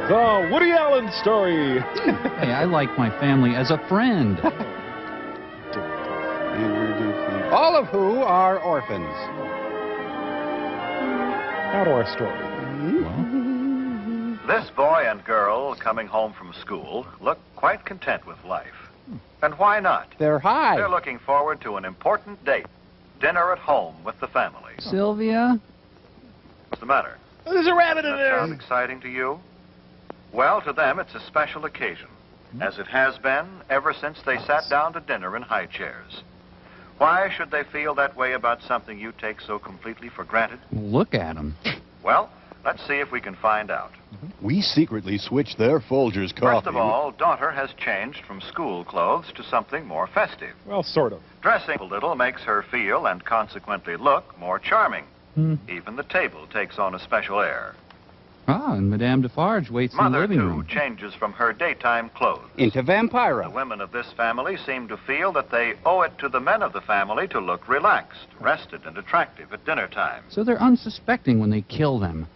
The Woody Allen story. Hey, I like my family as a friend. All of who are orphans. Now to our story. This boy and girl coming home from school look quite content with life. And why not? They're high. They're looking forward to an important date. Dinner at home with the family. Sylvia? What's the matter? There's a rabbit in Does that there. sound exciting to you? Well, to them, it's a special occasion, as it has been ever since they sat down to dinner in high chairs. Why should they feel that way about something you take so completely for granted? Look at him. Well, let's see if we can find out. We secretly switched their Folgers coffee. First of all, daughter has changed from school clothes to something more festive. Well, sort of. Dressing a little makes her feel and consequently look more charming. Even the table takes on a special air. Ah, and Madame Defarge waits in the Mother, living too, room. changes from her daytime clothes. Into The Vampira. women of this family seem to feel that they owe it to the men of the family to look relaxed, rested, and attractive at dinner time. So they're unsuspecting when they kill them.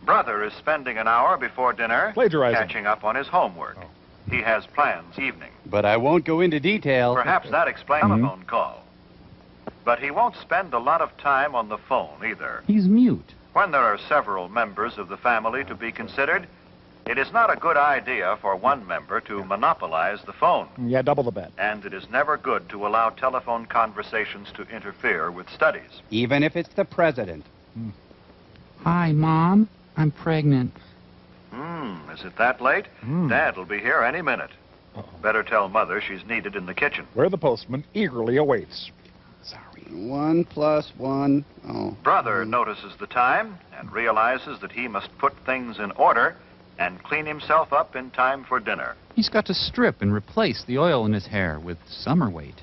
Brother is spending an hour before dinner Plagiarizing. catching up on his homework. He has plans evening. But I won't go into detail. Perhaps that explains the telephone call. But he won't spend a lot of time on the phone either. He's mute. When there are several members of the family to be considered, it is not a good idea for one member to monopolize the phone. Yeah, double the bet. And it is never good to allow telephone conversations to interfere with studies. Even if it's the president. Hi, Mom. I'm pregnant. Is it that late? Dad will be here any minute. Better tell Mother she's needed in the kitchen. Where the postman eagerly awaits. Sorry. 1 + 1. Oh. Brother notices the time and realizes that he must put things in order and clean himself up in time for dinner. He's got to strip and replace the oil in his hair with summer weight.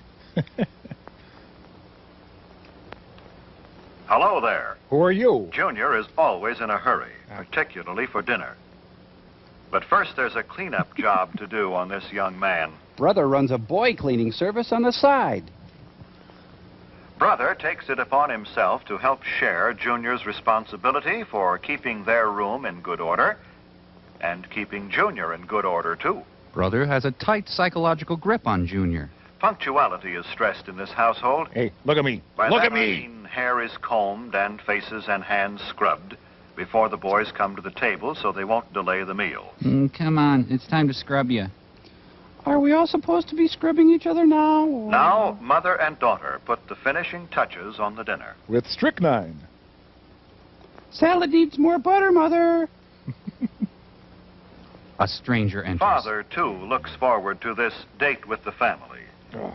Hello there. Who are you? Junior is always in a hurry, particularly for dinner. But first there's a cleanup job to do on this young man. Brother runs a boy cleaning service on the side. Brother takes it upon himself to help share Junior's responsibility for keeping their room in good order and keeping Junior in good order, too. Brother has a tight psychological grip on Junior. Punctuality is stressed in this household. Hey, look at me. By Look that at I me. mean hair is combed and faces and hands scrubbed before the boys come to the table so they won't delay the meal. Come on, it's time to scrub you. Are we all supposed to be scrubbing each other now? Or... Now, mother and daughter put the finishing touches on the dinner. With strychnine. Salad needs more butter, Mother. A stranger enters. Father, too, looks forward to this date with the family.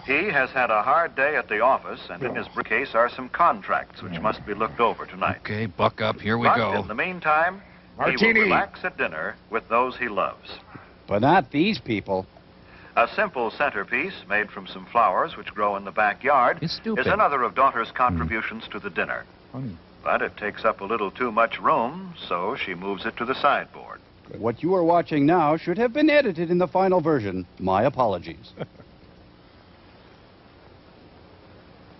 He has had a hard day at the office, and in his briefcase are some contracts which must be looked over tonight. Okay, buck up. Here we But go. in the meantime, he Martini. will relax at dinner with those he loves. But not these people. A simple centerpiece made from some flowers which grow in the backyard It's stupid. is another of daughter's contributions to the dinner. But it takes up a little too much room, so she moves it to the sideboard. What you are watching now should have been edited in the final version. My apologies.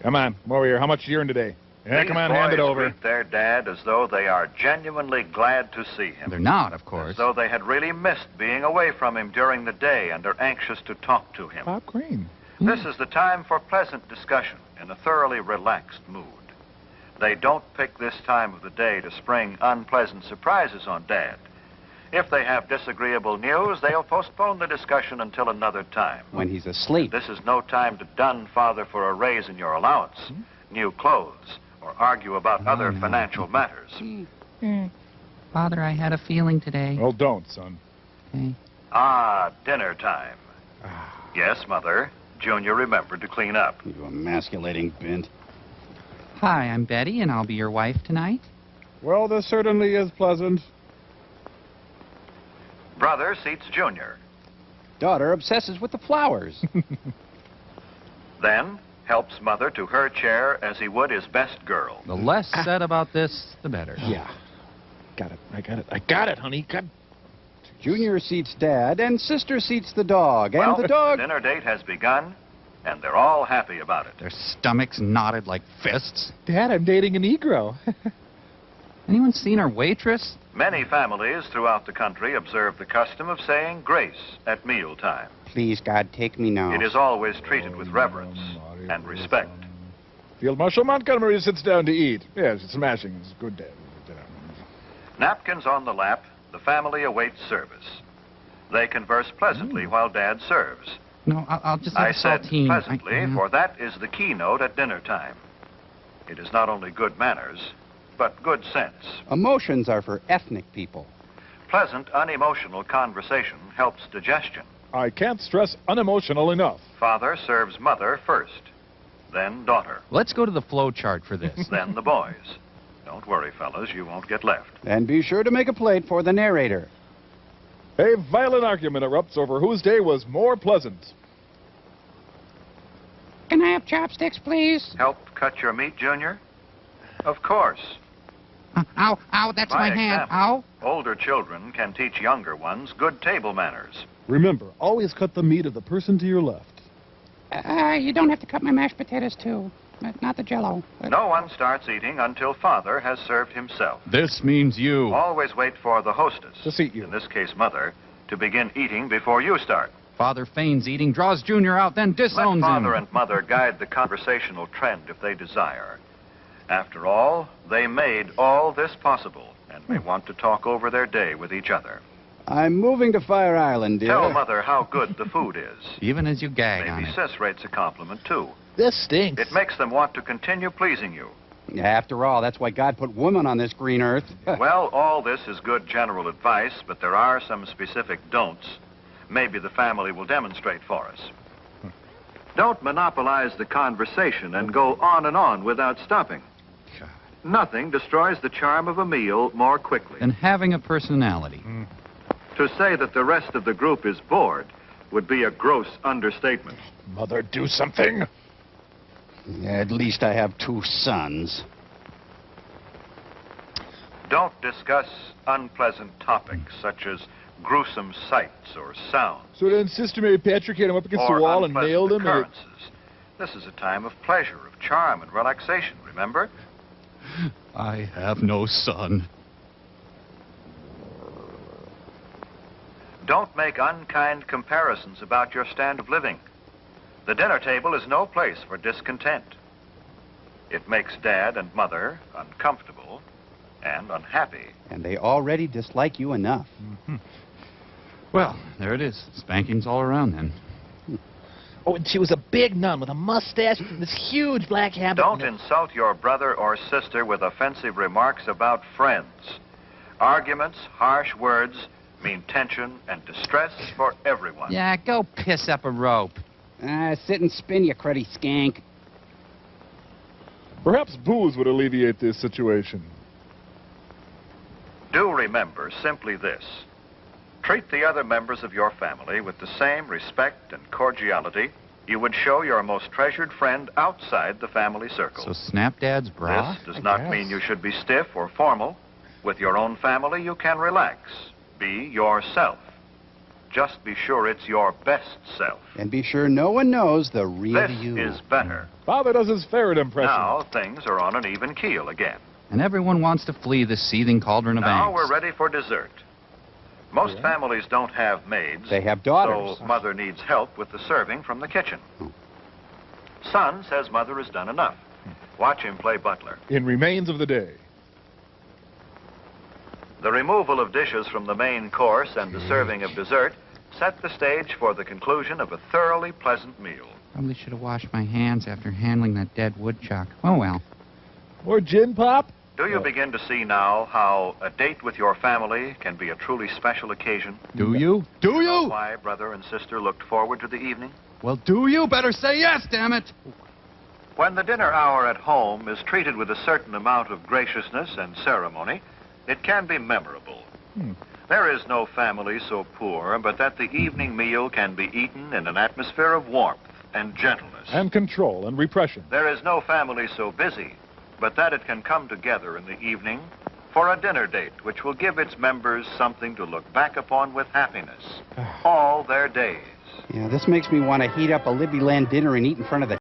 Come on, come over here. How much did you earn today? Yeah, These come on, hand it boys over. greet their dad as though they are genuinely glad to see him. They're not, of course. As though they had really missed being away from him during the day and are anxious to talk to him. Pop cream. This is the time for pleasant discussion in a thoroughly relaxed mood. They don't pick this time of the day to spring unpleasant surprises on Dad. If they have disagreeable news, they'll postpone the discussion until another time. When he's asleep. This is no time to dun Father for a raise in your allowance, new clothes, or argue about other financial matters. Father, I had a feeling today. Well, don't, son. Okay. Ah, dinner time. Yes, Mother. Junior remembered to clean up. You emasculating bint. Hi, I'm Betty, and I'll be your wife tonight. Well, this certainly is pleasant. Brother seats Junior. Daughter obsesses with the flowers. Then helps Mother to her chair as he would his best girl. The less said about this, the better. Yeah. Got it. I got it. I got it, honey. God. Junior seats Dad, and Sister seats the dog. And Well, the dog... the dinner date has begun, and they're all happy about it. Their stomachs knotted like fists. Dad, I'm dating a Negro. Anyone seen our waitress? Many families throughout the country observe the custom of saying grace at mealtime. Please, God, take me now. It is always treated with reverence and respect. Field Marshal Montgomery sits down to eat. Yes, it's smashing. It's good day. Napkins on the lap, the family awaits service. They converse pleasantly while Dad serves. No, I'll just have I a said saltine. pleasantly, for that is the keynote at dinner time. It is not only good manners, but good sense. Emotions are for ethnic people. Pleasant, unemotional conversation helps digestion. I can't stress unemotional enough. Father serves mother first, then daughter, Let's go to the flow chart for this. then the boys. Don't worry, fellas, you won't get left. And be sure to make a plate for the narrator. A violent argument erupts over whose day was more pleasant. Can I have chopsticks, please? Help cut your meat, Junior? Of course. Ow, ow, that's By my hand. example, Ow. older children can teach younger ones good table manners. Remember, always cut the meat of the person to your left. You don't have to cut my mashed potatoes, too. Not the Jell-O. No one starts eating until Father has served himself. This means you. Always wait for the hostess, To seat you. in this case Mother, to begin eating before you start. Father feigns eating, draws Junior out, then Let disowns Father him. and Mother guide the conversational trend if they desire. After all, they made all this possible and may want to talk over their day with each other. I'm moving to Fire Island, dear. Tell Mother how good the food is. Even as you gag on Maybe it. Sis rates a compliment, too. This stinks. It makes them want to continue pleasing you. After all, that's why God put women on this green earth. Well, all this is good general advice, but there are some specific don'ts. Maybe the family will demonstrate for us. Don't monopolize the conversation and go on and on without stopping. God. Nothing destroys the charm of a meal more quickly. And having a personality. To say that the rest of the group is bored would be a gross understatement. Mother, do something. At least I have 2 sons. Don't discuss unpleasant topics such as gruesome sights or sounds So then Sister Mary Patrick hit him up against or the wall and unpleasant nailed him. And occurrences. This is a time of pleasure, of charm and relaxation, remember? I have no son. Don't make unkind comparisons about your standard of living. The dinner table is no place for discontent. It makes Dad and Mother uncomfortable and unhappy. And they already dislike you enough. Well, there it is. Spankings all around then. Oh, and she was a big nun with a mustache and this huge black habit. Don't insult your brother or sister with offensive remarks about friends. Arguments, harsh words mean tension and distress for everyone. Yeah, go piss up a rope. Sit and spin, you cruddy skank. perhaps booze would alleviate this situation. Do remember simply this. Treat the other members of your family with the same respect and cordiality you would show your most treasured friend outside the family circle. So snap Dad's bra? This does not mean you should be stiff or formal. With your own family, you can relax. Be yourself. Just be sure it's your best self. And be sure no one knows the real This you. is better. Father does his ferret impression. Now things are on an even keel again. And everyone wants to flee the seething cauldron of Now angst. we're ready for dessert. Most families don't have maids. They have daughters. So Mother needs help with the serving from the kitchen. Son says Mother has done enough. Watch him play butler. In remains of the day. The removal of dishes from the main course and the serving of dessert set the stage for the conclusion of a thoroughly pleasant meal. Probably should have washed my hands after handling that dead woodchuck. Oh, well. More gin pop? Do you begin to see now how a date with your family can be a truly special occasion? Do you? Do Know you? why brother and sister looked forward to the evening? Well, do you? Better say yes, damn it. When the dinner hour at home is treated with a certain amount of graciousness and ceremony, it can be memorable. There is no family so poor but that the evening meal can be eaten in an atmosphere of warmth and gentleness. And control and repression. There is no family so busy but that it can come together in the evening for a dinner date which will give its members something to look back upon with happiness all their days. Yeah, this makes me want to heat up a Libby Land dinner and eat in front of the